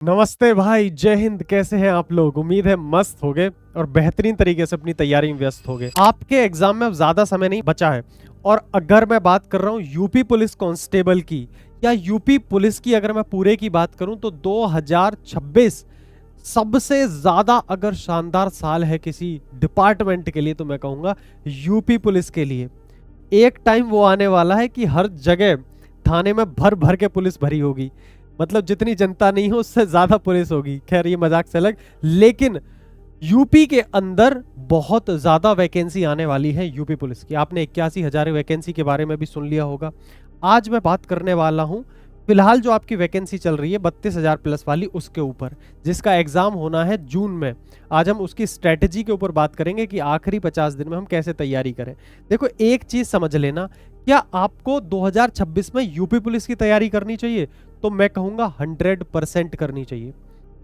नमस्ते भाई, जय हिंद। कैसे हैं आप लोग? उम्मीद है मस्त होगे और बेहतरीन तरीके से अपनी तैयारी में व्यस्त होगे। आपके एग्जाम में अब ज्यादा समय नहीं बचा है। और अगर मैं बात कर रहा हूँ यूपी पुलिस कांस्टेबल की या यूपी पुलिस की, अगर मैं पूरे की बात करूं तो 2026 सबसे ज्यादा अगर शानदार साल है किसी डिपार्टमेंट के लिए तो मैं कहूंगा यूपी पुलिस के लिए। एक टाइम वो आने वाला है कि हर जगह थाने में भर भर के पुलिस भरी होगी। मतलब जितनी जनता नहीं हो उससे ज्यादा पुलिस होगी। खैर ये मजाक से अलग, लेकिन यूपी के अंदर बहुत ज्यादा वैकेंसी आने वाली है यूपी पुलिस की। आपने 81,000 वैकेंसी के बारे में भी सुन लिया होगा। आज मैं बात करने वाला हूं फिलहाल जो आपकी वैकेंसी चल रही है 32,000 प्लस वाली, उसके ऊपर, जिसका एग्जाम होना है जून में। आज हम उसकी स्ट्रेटजी के ऊपर बात करेंगे कि आखिरी 50 दिन में हम कैसे तैयारी करें। देखो एक चीज समझ लेना, क्या आपको 2026 में यूपी पुलिस की तैयारी करनी चाहिए? तो मैं कहूंगा 100% करनी चाहिए।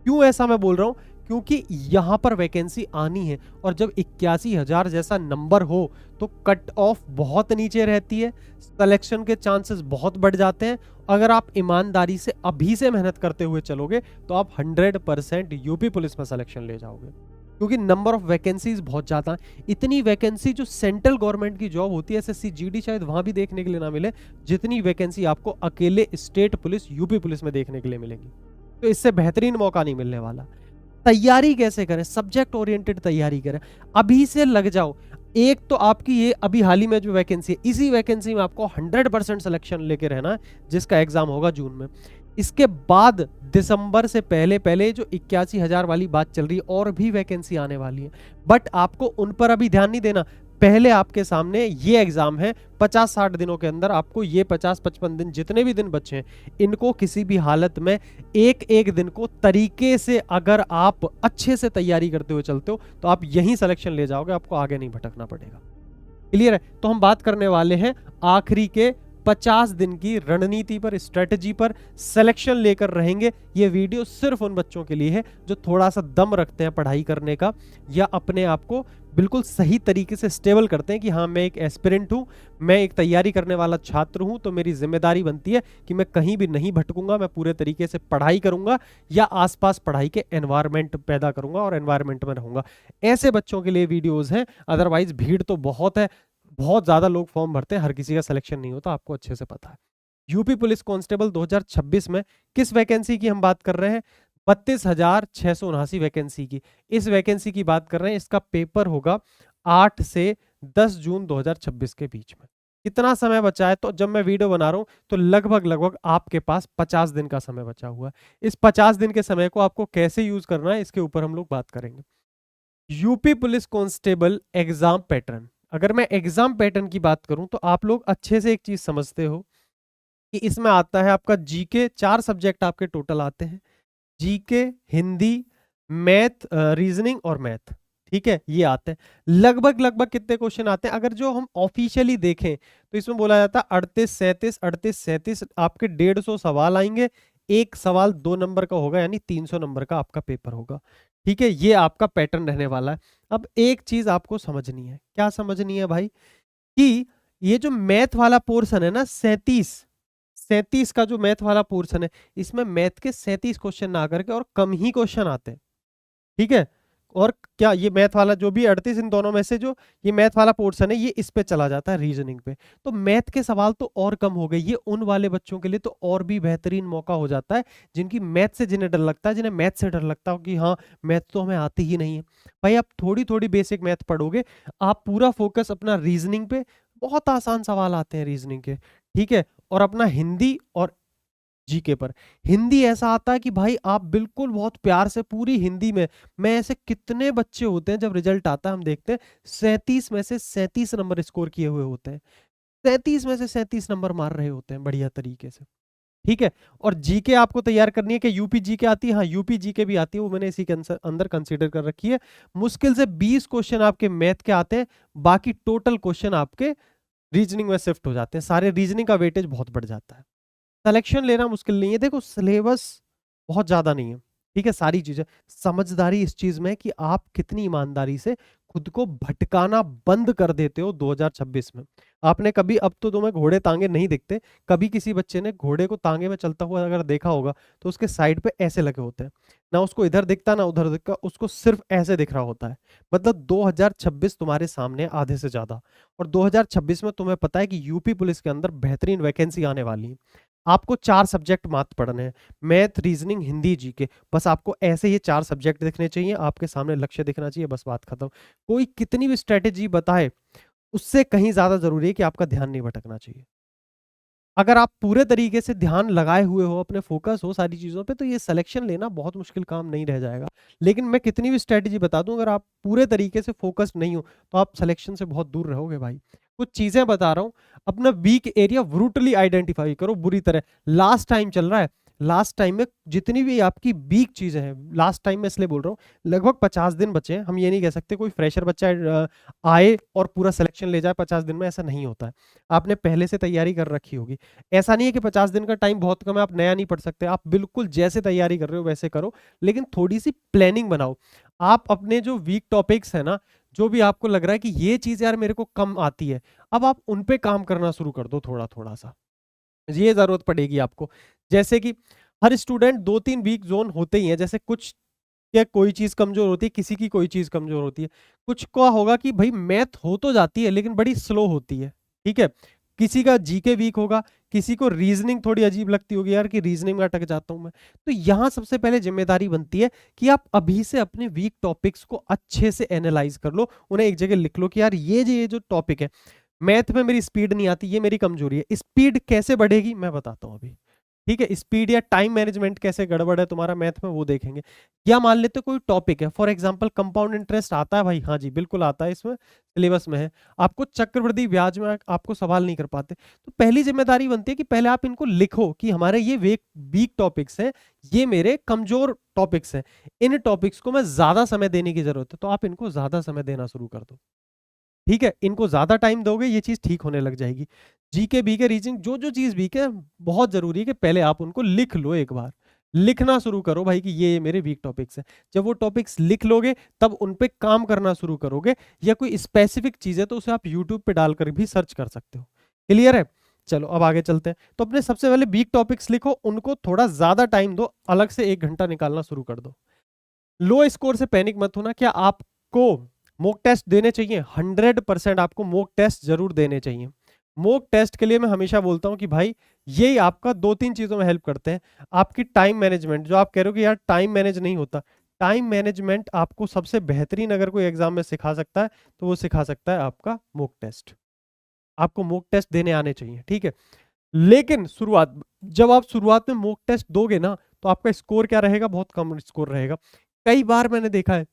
क्यों ऐसा मैं बोल रहा हूं? क्योंकि यहां पर वैकेंसी आनी है और जब 81,000 जैसा नंबर हो तो कट ऑफ बहुत नीचे रहती है, सिलेक्शन के चांसेस बहुत बढ़ जाते हैं। अगर आप ईमानदारी से अभी से मेहनत करते हुए चलोगे तो आप 100% यूपी पुलिस में सिलेक्शन ले जाओगे, क्योंकि नंबर ऑफ वैकेंसीज बहुत ज्यादा है। इतनी वैकेंसी जो सेंट्रल गवर्नमेंट की जॉब होती है एसएससी जीडी शायद वहां भी देखने के लिए ना मिले, जितनी वैकेंसी आपको अकेले स्टेट पुलिस यूपी पुलिस में देखने के लिए मिलेगी। तो इससे बेहतरीन मौका नहीं मिलने वाला। तैयारी कैसे करें? सब्जेक्ट ओरिएंटेड तैयारी करें, अभी से लग जाओ। एक तो आपकी ये अभी हाल ही में जो वैकेंसी है, इसी वैकेंसी में आपको 100% सिलेक्शन लेके रहना है, जिसका एग्जाम होगा जून में। इसके बाद दिसंबर से पहले पहले जो 81,000 वाली बात चल रही है, और भी वैकेंसी आने वाली है, बट आपको उन पर अभी ध्यान नहीं देना। पहले आपके सामने ये एग्जाम है, 50-60 दिनों के अंदर आपको ये 50-55 दिन जितने भी दिन बचे हैं, इनको किसी भी हालत में एक एक दिन को तरीके से अगर आप अच्छे से तैयारी करते हुए चलते हो तो आप यहीं सिलेक्शन ले जाओगे, आपको आगे नहीं भटकना पड़ेगा। क्लियर है? तो हम बात करने वाले हैं आखिरी के 50 दिन की रणनीति पर, स्ट्रेटजी पर, सिलेक्शन लेकर रहेंगे। ये वीडियो सिर्फ उन बच्चों के लिए है जो थोड़ा सा दम रखते हैं पढ़ाई करने का, या अपने आप को बिल्कुल सही तरीके से स्टेबल करते हैं कि हाँ मैं एक एस्पिरेंट हूं, मैं एक तैयारी करने वाला छात्र हूं, तो मेरी जिम्मेदारी बनती है कि मैं कहीं भी नहीं भटकूंगा, मैं पूरे तरीके से पढ़ाई करूंगा या आसपास पढ़ाई के एनवायरमेंट पैदा करूंगा और एनवायरमेंट में रहूंगा। ऐसे बच्चों के लिए वीडियोस हैं। अदरवाइज भीड़ तो बहुत है, बहुत ज्यादा लोग फॉर्म भरते हैं, हर किसी का सिलेक्शन नहीं होता, आपको अच्छे से पता है। यूपी पुलिस कांस्टेबल 2026 में किस वैकेंसी की हम बात कर रहे हैं? 32,679 वैकेंसी की। इस वैकेंसी की बात कर रहे हैं। इसका पेपर होगा 8 से 10 जून 2026 के बीच में। कितना समय बचा है? तो जब मैं वीडियो बना रहा हूं तो लगभग लगभग आपके पास 50 दिन का समय बचा हुआ है। इस 50 दिन के समय को आपको कैसे यूज करना है, इसके ऊपर हम लोग बात करेंगे। UP police constable exam pattern, अगर मैं एग्जाम पैटर्न की बात करूं तो आप लोग अच्छे से एक चीज समझते हो कि इसमें आता है आपका जीके। 4 सब्जेक्ट आपके टोटल आते हैं, जीके, हिंदी, मैथ, रीजनिंग और मैथ। ठीक है, ये आते हैं। लगभग लगभग कितने क्वेश्चन आते हैं? अगर जो हम ऑफिशियली देखें तो इसमें बोला जाता है 38-37 आपके 150 सवाल आएंगे। एक सवाल 2 नंबर का होगा, यानी 300 नंबर का आपका पेपर होगा। ठीक है, ये आपका पैटर्न रहने वाला है। अब एक चीज आपको समझनी है। क्या समझनी है भाई? कि ये जो मैथ वाला पोर्शन है ना, 37 का जो मैथ वाला पोर्शन है, इसमें मैथ के 37 क्वेश्चन ना करके और कम ही क्वेश्चन आते हैं। ठीक है, और क्या ये मैथ वाला जो भी 38, इन दोनों में से जो ये मैथ वाला पोर्शन है, ये इस पे चला जाता है, रीजनिंग पे। तो मैथ के सवाल तो और कम हो गए। ये उन वाले बच्चों के लिए तो और भी बेहतरीन मौका हो जाता है जिनकी मैथ से, जिन्हें डर लगता है, जिन्हें मैथ से डर लगता हो कि हाँ मैथ तो हमें आती ही नहीं है। भाई आप थोड़ी थोड़ी बेसिक मैथ पढ़ोगे, आप पूरा फोकस अपना रीजनिंग पे, बहुत आसान सवाल आते हैं रीजनिंग के। ठीक है, और अपना हिंदी और जीके पर। हिंदी ऐसा आता है कि भाई आप बिल्कुल बहुत प्यार से पूरी हिंदी में, मैं ऐसे कितने बच्चे होते हैं जब रिजल्ट आता है हम देखते हैं 37 में से 37 नंबर स्कोर किए हुए होते हैं, 37 में से 37 नंबर मार रहे होते हैं बढ़िया तरीके से। ठीक है, और जीके आपको तैयार करनी है कि यूपी जीके आती है? हाँ यूपी जीके भी आती है, वो मैंने इसी के अंदर कंसीडर कर रखी है। मुश्किल से 20 क्वेश्चन आपके मैथ के आते हैं, बाकी टोटल क्वेश्चन आपके रीजनिंग में शिफ्ट हो जाते हैं। सारे रीजनिंग का वेटेज बहुत बढ़ जाता है। सिलेक्शन लेना मुश्किल नहीं है। देखो सिलेबस बहुत ज्यादा नहीं है, ठीक है, सारी चीजें। समझदारी इस चीज में है कि आप कितनी ईमानदारी से खुद को भटकाना बंद कर देते हो 2026 में। आपने कभी, अब तो तुम्हें घोड़े तांगे नहीं दिखते, कभी किसी बच्चे ने घोड़े को तांगे में चलता हुआ अगर देखा होगा तो उसके साइड पे ऐसे लगे होते हैं, ना उसको इधर दिखता ना उधर दिखता, उसको सिर्फ ऐसे दिख रहा होता है। मतलब 2026 तुम्हारे सामने आधे से ज्यादा, और 2026 में तुम्हें पता है कि यूपी पुलिस के अंदर बेहतरीन वैकेंसी आने वाली है। आपको 4 सब्जेक्ट मात्र पढ़ने हैं, मैथ, रीजनिंग, हिंदी, जीके। बस आपको ऐसे ये 4 सब्जेक्ट दिखने चाहिए, आपके सामने लक्ष्य दिखना चाहिए, बस बात खत्म। कोई कितनी भी स्ट्रेटेजी बताए, उससे कहीं ज्यादा जरूरी है कि आपका ध्यान नहीं भटकना चाहिए। अगर आप पूरे तरीके से ध्यान लगाए हुए हो, अपने फोकस हो सारी चीजों पे, तो ये सिलेक्शन लेना बहुत मुश्किल काम नहीं रह जाएगा। लेकिन मैं कितनी भी स्ट्रेटेजी बता दूं, अगर आप पूरे तरीके से फोकस नहीं हो तो आप सिलेक्शन से बहुत दूर रहोगे भाई। कुछ चीजें बता रहा हूं, अपना वीक एरिया ब्रूटली आइडेंटिफाई करो बुरी तरह। लास्ट टाइम चल रहा है, लास्ट टाइम में जितनी भी आपकी वीक चीजें हैं, लास्ट टाइम में इसलिए बोल रहा हूँ, लगभग 50 दिन बचे हैं। हम ये नहीं कह सकते कोई फ्रेशर बच्चा आए और पूरा सिलेक्शन ले जाए 50 दिन में, ऐसा नहीं होता है। आपने पहले से तैयारी कर रखी होगी। ऐसा नहीं है कि 50 दिन का टाइम बहुत कम है, आप नया नहीं पढ़ सकते। आप बिल्कुल जैसे तैयारी कर रहे हो वैसे करो, लेकिन थोड़ी सी प्लानिंग बनाओ। आप अपने जो वीक टॉपिक्स है ना, जो भी आपको लग रहा है कि ये चीज यार मेरे को कम आती है, अब आप उन पे काम करना शुरू कर दो थोड़ा थोड़ा सा। ये जरूरत पड़ेगी आपको। जैसे कि हर स्टूडेंट 2-3 वीक जोन होते ही हैं। जैसे कुछ या कोई चीज कमजोर होती है, किसी की कोई चीज कमजोर होती है। कुछ का होगा कि भाई मैथ हो तो जाती है लेकिन बड़ी स्लो होती है, ठीक है। किसी का जीके वीक होगा, किसी को रीजनिंग थोड़ी अजीब लगती होगी, यार कि रीजनिंग में अटक जाता हूं मैं। तो यहां सबसे पहले जिम्मेदारी बनती है कि आप अभी से अपने वीक टॉपिक्स को अच्छे से एनालाइज कर लो, उन्हें एक जगह लिख लो कि यार ये जो टॉपिक है, मैथ में मेरी स्पीड नहीं आती, ये मेरी कमजोरी है। स्पीड कैसे बढ़ेगी मैं बताता हूं अभी, ठीक है। स्पीड या टाइम मैनेजमेंट कैसे गड़बड़ है तुम्हारा मैथ में, वो देखेंगे। या मान लेते कोई टॉपिक है, फॉर एग्जांपल कंपाउंड इंटरेस्ट आता है भाई, हाँ जी बिल्कुल आता है, इसमें सिलेबस में है। आपको चक्रवृद्धि ब्याज में आपको सवाल नहीं कर पाते, तो पहली जिम्मेदारी बनती है कि पहले आप इनको लिखो कि हमारे ये वीक टॉपिक्स हैं, ये मेरे कमजोर टॉपिक्स हैं, इन टॉपिक्स को मैं ज्यादा समय देने की जरूरत है, तो आप इनको ज्यादा समय देना शुरू कर दो। ठीक है, इनको ज्यादा टाइम दोगे ये चीज ठीक होने लग जाएगी। जीके बीके रीजनिंग जो जो चीज वीक है, बहुत जरूरी है कि पहले आप उनको लिख लो, एक बार लिखना शुरू करो भाई कि ये मेरे वीक टॉपिक्स हैं। जब वो टॉपिक्स लिख लोगे तब उन पे काम करना शुरू करोगे। या कोई स्पेसिफिक चीज है तो उसे आप यूट्यूब पे डालकर भी सर्च कर सकते हो। क्लियर है? चलो अब आगे चलते हैं। तो अपने सबसे पहले वीक टॉपिक्स लिखो, उनको थोड़ा ज्यादा टाइम दो, अलग से 1 घंटा निकालना शुरू कर दो। लो स्कोर से पैनिक मत होना। क्या आपको मॉक टेस्ट देने चाहिए? 100% आपको मॉक टेस्ट जरूर देने चाहिए। मॉक टेस्ट के लिए मैं हमेशा बोलता हूं कि भाई ये आपका 2-3 चीजों में हेल्प करते हैं। आपकी टाइम मैनेजमेंट, जो आप कह रहे हो कि यार टाइम मैनेज नहीं होता, टाइम मैनेजमेंट आपको सबसे बेहतरीन अगर कोई एग्जाम में सिखा सकता है तो वो सिखा सकता है आपका मॉक टेस्ट। आपको मॉक टेस्ट देने आने चाहिए, ठीक है। लेकिन जब आप शुरुआत में मॉक टेस्ट दोगे ना, तो आपका स्कोर क्या रहेगा? बहुत कम स्कोर रहेगा। कई बार मैंने देखा है,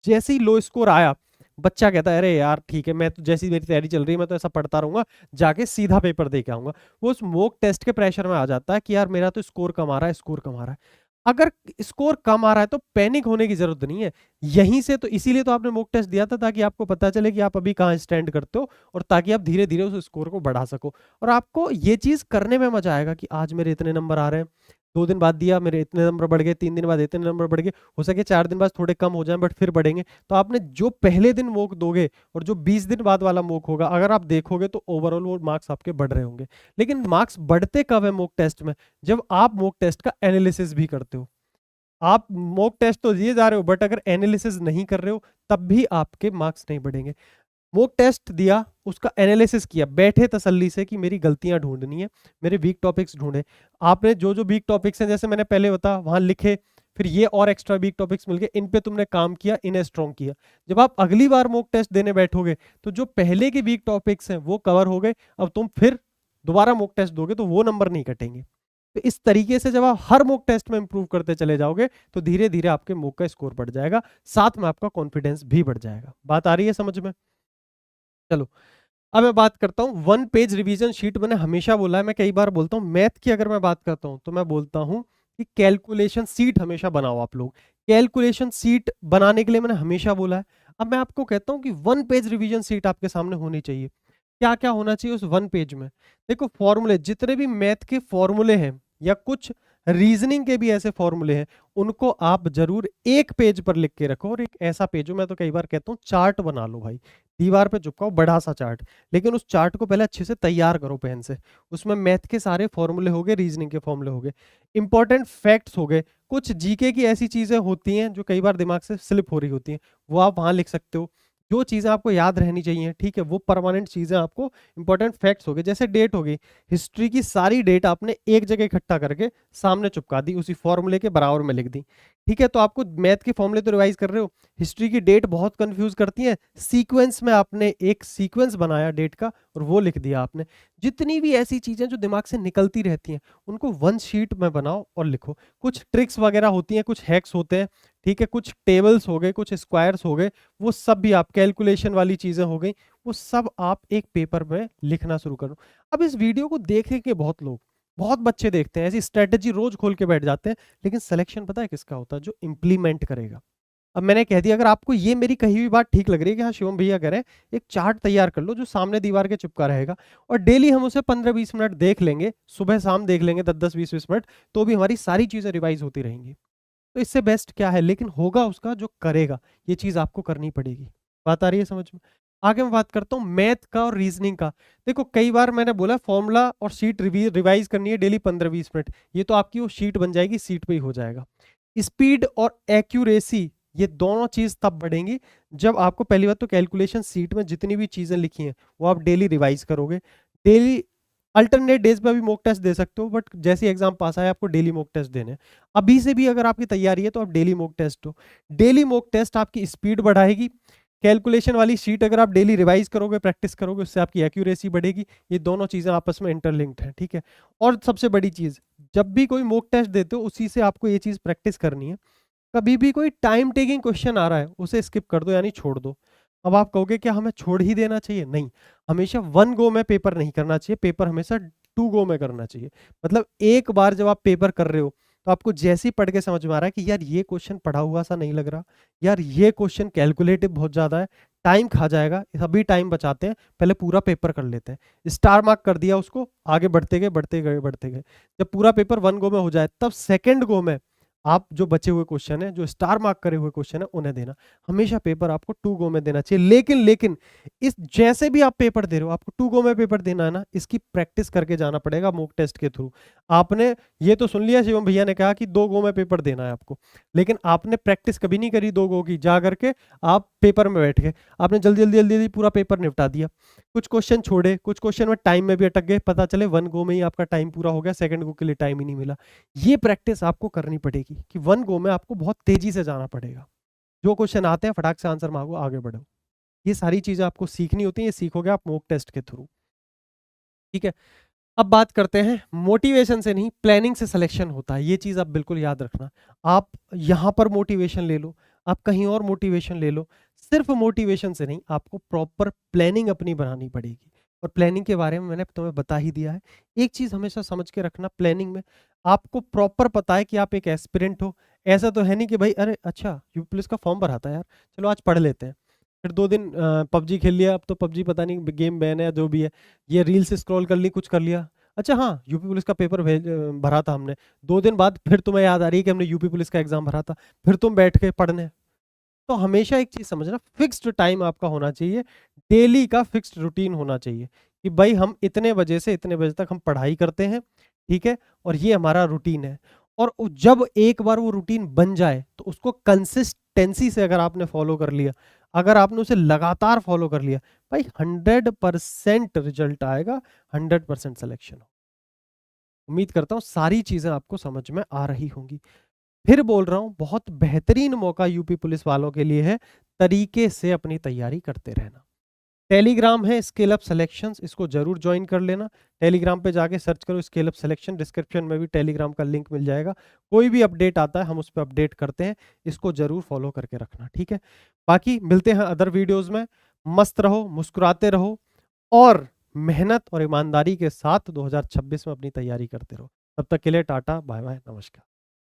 जैसे ही लो स्कोर आया, बच्चा कहता है अरे यार ठीक है, मैं तो जैसी मेरी तैयारी चल रही है मैं तो ऐसा पढ़ता रहूंगा, जाके सीधा पेपर दे के आऊंगा। वो उस मॉक टेस्ट के प्रेशर में आ जाता है कि यार मेरा तो स्कोर कम आ रहा है, स्कोर कम आ रहा है। अगर स्कोर कम आ रहा है तो पैनिक होने की जरूरत नहीं है। यहीं से तो, इसीलिए तो आपने मॉक टेस्ट दिया था, ताकि आपको पता चले कि आप अभी कहाँ स्टैंड करते हो, और ताकि आप धीरे धीरे उस स्कोर को बढ़ा सको। और आपको ये चीज करने में मजा आएगा कि आज मेरे इतने नंबर आ रहे हैं, 2 दिन बाद दिया मेरे इतने नंबर बढ़ गए, 3 दिन बाद इतने नंबर बढ़ गए, हो सके 4 दिन बाद थोड़े कम हो जाएं बट फिर बढ़ेंगे। तो आपने जो पहले दिन मॉक दोगे और जो 20 दिन बाद वाला मॉक होगा, अगर आप देखोगे तो ओवरऑल वो मार्क्स आपके बढ़ रहे होंगे। लेकिन मार्क्स बढ़ते कब है मॉक टेस्ट में? जब आप मॉक टेस्ट का एनालिसिस भी करते हो। आप मॉक टेस्ट तो दिए जा रहे हो बट अगर एनालिसिस नहीं कर रहे हो तब भी आपके मार्क्स नहीं बढ़ेंगे। मॉक टेस्ट दिया, उसका एनालिसिस किया, बैठे तसल्ली से कि मेरी गलतियां ढूंढनी है, मेरे वीक टॉपिक्स ढूंढे। आपने जो जो वीक टॉपिक्स हैं, जैसे मैंने पहले बताया, वहां लिखे। फिर ये और एक्स्ट्रा वीक टॉपिक्स मिल गए, इन पे तुमने काम किया, इन्हें स्ट्रॉन्ग किया। जब आप अगली बार मॉक टेस्ट देने बैठोगे तो जो पहले के वीक टॉपिक्स हैं वो कवर हो गए। अब तुम फिर दोबारा मॉक टेस्ट दोगे तो वो नंबर नहीं कटेंगे। तो इस तरीके से जब आप हर मॉक टेस्ट में इंप्रूव करते चले जाओगे तो धीरे धीरे आपके मॉक का स्कोर बढ़ जाएगा, साथ में आपका कॉन्फिडेंस भी बढ़ जाएगा। बात आ रही है समझ में? चलो अब मैं बात करता हूँ 1 पेज रिवीजन शीट। मैंने हमेशा बोला है, मैं कई बार बोलता हूँ, मैथ की अगर मैं बात करता हूँ तो मैं बोलता हूँ कि कैलकुलेशन सीट हमेशा बनाओ आप लोग। कैलकुलेशन सीट बनाने के लिए मैंने हमेशा बोला है। अब मैं आपको कहता हूँ कि 1 पेज रिवीजन सीट आपके सामने होनी चाहिए। क्या क्या होना चाहिए उस 1 पेज में? देखो फॉर्मूले, जितने भी मैथ के फॉर्मूले हैं या कुछ रीजनिंग के भी ऐसे फॉर्मूले हैं, उनको आप जरूर एक पेज पर लिख के रखो, और एक ऐसा पेज हो, मैं तो कई बार कहता हूँ चार्ट बना लो भाई, दीवार पे चिपकाओ बड़ा सा चार्ट, लेकिन उस चार्ट को पहले अच्छे से तैयार करो पेन से। उसमें मैथ के सारे फॉर्मूले हो गए, रीजनिंग के फॉर्मूले हो गए, इंपॉर्टेंट फैक्ट्स हो गए, कुछ जीके की ऐसी चीजें होती हैं जो कई बार दिमाग से स्लिप हो रही होती हैं, वो आप वहां लिख सकते हो। जो चीजें आपको याद रहनी चाहिए, ठीक है, वो परमानेंट चीजें आपको, इंपॉर्टेंट फैक्ट्स हो गए, जैसे डेट हो गई, हिस्ट्री की सारी डेट आपने एक जगह इकट्ठा करके सामने चिपका दी, उसी फॉर्मूले के बराबर में लिख दी। ठीक है, तो आपको मैथ के फॉर्मूले तो रिवाइज कर रहे हो, हिस्ट्री की डेट बहुत कंफ्यूज करती है, सीक्वेंस में आपने एक सीक्वेंस बनाया डेट का और वो लिख दिया आपने। जितनी भी ऐसी चीजें जो दिमाग से निकलती रहती हैं, उनको वन शीट में बनाओ और लिखो। कुछ ट्रिक्स वगैरह होती हैं, कुछ हैक्स होते हैं, ठीक है, कुछ टेबल्स हो गए, कुछ स्क्वायर्स हो गए, वो सब भी आप, कैलकुलेशन वाली चीजें हो गई, वो सब आप एक पेपर में लिखना शुरू करो। अब इस वीडियो को देखेंगे बहुत लोग, बहुत बच्चे देखते हैं, ऐसी स्ट्रेटेजी रोज खोल के बैठ जाते हैं, लेकिन सिलेक्शन पता है किसका होता है? जो इंप्लीमेंट करेगा। अब मैंने कह दिया, अगर आपको ये मेरी कही हुई बात ठीक लग रही है कि हाँ शिवम भैया कह रहे हैं, एक चार्ट तैयार कर लो जो सामने दीवार के चिपका रहेगा, और डेली हम उसे 15-20 मिनट देख लेंगे, सुबह शाम देख लेंगे 10-10 20-20 मिनट, तो भी हमारी सारी चीजें रिवाइज होती रहेंगी। तो इससे बेस्ट क्या है? लेकिन होगा उसका जो करेगा, ये चीज आपको करनी पड़ेगी। बात आ रही है समझ में? आगे मैं बात करता हूँ मैथ का और रीजनिंग का। देखो कई बार मैंने बोला फॉर्मूला और शीट रिवाइज करनी है डेली 15-20 मिनट, ये तो आपकी वो शीट बन जाएगी, सीट पे ही हो जाएगा। स्पीड और एक्यूरेसी, ये दोनों चीज तब बढ़ेंगी जब आपको, पहली बात तो कैलकुलेशन सीट में जितनी भी चीजें लिखी हैं वो आप डेली रिवाइज करोगे। डेली अल्टरनेट डेज पे भी मॉक टेस्ट दे सकते हो, बट जैसे एग्जाम पास आए आपको डेली मॉक टेस्ट देने हैं। अभी से भी अगर आपकी तैयारी है तो आप डेली मॉक टेस्ट हो। डेली मॉक टेस्ट आपकी स्पीड बढ़ाएगी, कैलकुलेशन वाली शीट अगर आप डेली रिवाइज करोगे, प्रैक्टिस करोगे, उससे आपकी एक्यूरेसी बढ़ेगी। ये दोनों चीजें आपस में इंटरलिंक्ड हैं, ठीक है। और सबसे बड़ी चीज, जब भी कोई मॉक टेस्ट देते हो उसी से आपको ये चीज प्रैक्टिस करनी है। कभी भी कोई टाइम टेकिंग क्वेश्चन आ रहा है उसे स्किप कर दो, यानी छोड़ दो। अब आप कहोगे क्या हमें छोड़ ही देना चाहिए? नहीं, हमेशा वन गो में पेपर नहीं करना चाहिए, पेपर हमेशा टू गो में करना चाहिए। मतलब एक बार जब आप पेपर कर रहे हो तो आपको जैसे ही पढ़ के समझ में आ रहा है कि यार ये क्वेश्चन पढ़ा हुआ सा नहीं लग रहा, यार ये क्वेश्चन कैलकुलेटिव बहुत ज्यादा है, टाइम खा जाएगा, अभी टाइम बचाते हैं, पहले पूरा पेपर कर लेते हैं, स्टार मार्क कर दिया उसको, आगे बढ़ते गए बढ़ते गए बढ़ते गए। जब पूरा पेपर वन गो में हो जाए तब सेकेंड गो में आप जो बचे हुए क्वेश्चन है, जो स्टार मार्क करे हुए क्वेश्चन है, उन्हें देना। हमेशा पेपर आपको टू गो में देना चाहिए। लेकिन इस जैसे भी आप पेपर दे रहे हो, आपको टू गो में पेपर देना है ना, इसकी प्रैक्टिस करके जाना पड़ेगा मॉक टेस्ट के थ्रू। आपने ये तो सुन लिया शिवम भैया ने कहा कि दो गो में पेपर देना है आपको, लेकिन आपने प्रैक्टिस कभी नहीं करी दो गो की। जा करके आप पेपर में बैठ गए, आपने जल्दी जल्दी जल्दी जल्दी पूरा पेपर निपटा दिया, कुछ क्वेश्चन छोड़े, कुछ क्वेश्चन में टाइम में भी अटक गए, पता चले वन गो में ही आपका टाइम पूरा हो गया, सेकंड गो के लिए टाइम ही नहीं मिला। ये प्रैक्टिस आपको करनी पड़ेगी कि वन गो में आपको बहुत तेजी से जाना पड़ेगा, जो क्वेश्चन आते हैं फटाक से आंसर मांगो, आगे बढ़ो। ये सारी चीजें आपको सीखनी होती है, ये सीखोगे आप मॉक टेस्ट के थ्रू, ठीक है। अब बात करते हैं, मोटिवेशन से नहीं प्लानिंग से सिलेक्शन होता है, ये चीज आप बिल्कुल याद रखना। आप यहां पर मोटिवेशन ले लो, आप कहीं और मोटिवेशन ले लो, सिर्फ मोटिवेशन से नहीं, आपको प्रॉपर प्लानिंग अपनी बनानी पड़ेगी। और प्लानिंग के बारे में मैंने तुम्हें बता ही दिया है। एक चीज हमेशा समझ के रखना, प्लानिंग में आपको प्रॉपर पता है कि आप एक एस्पिरेंट हो। ऐसा तो है नहीं कि भाई अरे अच्छा यूपी पुलिस का फॉर्म भरा था यार, चलो आज पढ़ लेते हैं, फिर 2 दिन पबजी खेल लिया, अब तो पबजी पता नहीं गेम बैन है जो भी है, ये रील्स स्क्रॉल कर ली, कुछ कर लिया, अच्छा हाँ यूपी पुलिस का पेपर भरा था हमने, 2 दिन बाद फिर तुम्हें याद आ रही है कि हमने यूपी पुलिस का एग्जाम भरा था, फिर तुम बैठ के पढ़ने। तो हमेशा एक चीज समझना, फिक्स्ड टाइम आपका होना चाहिए, डेली का फिक्स्ड रूटीन होना चाहिए कि भाई हम इतने बजे से इतने बजे तक हम पढ़ाई करते हैं, ठीक है, और ये हमारा रूटीन है। और जब एक बार वो रूटीन बन जाए तो उसको कंसिस्टेंसी से अगर आपने फॉलो कर लिया, अगर आपने उसे लगातार फॉलो कर लिया, भाई 100% रिजल्ट आएगा, 100% सिलेक्शन हो। उम्मीद करता हूँ सारी चीजें आपको समझ में आ रही होंगी। फिर बोल रहा हूं, बहुत बेहतरीन मौका यूपी पुलिस वालों के लिए है, तरीके से अपनी तैयारी करते रहना। टेलीग्राम है स्केल अप सिलेक्शंस, इसको जरूर ज्वाइन कर लेना। टेलीग्राम पे जाके सर्च करो स्केल अप सिलेक्शन, डिस्क्रिप्शन में भी टेलीग्राम का लिंक मिल जाएगा। कोई भी अपडेट आता है हम उस पर अपडेट करते हैं, इसको जरूर फॉलो करके रखना, ठीक है। बाकी मिलते हैं अदर वीडियोज में। मस्त रहो, मुस्कुराते रहो, और मेहनत और ईमानदारी के साथ 2026 में अपनी तैयारी करते रहो। तब तक के लिए टाटा बाय बाय, नमस्कार।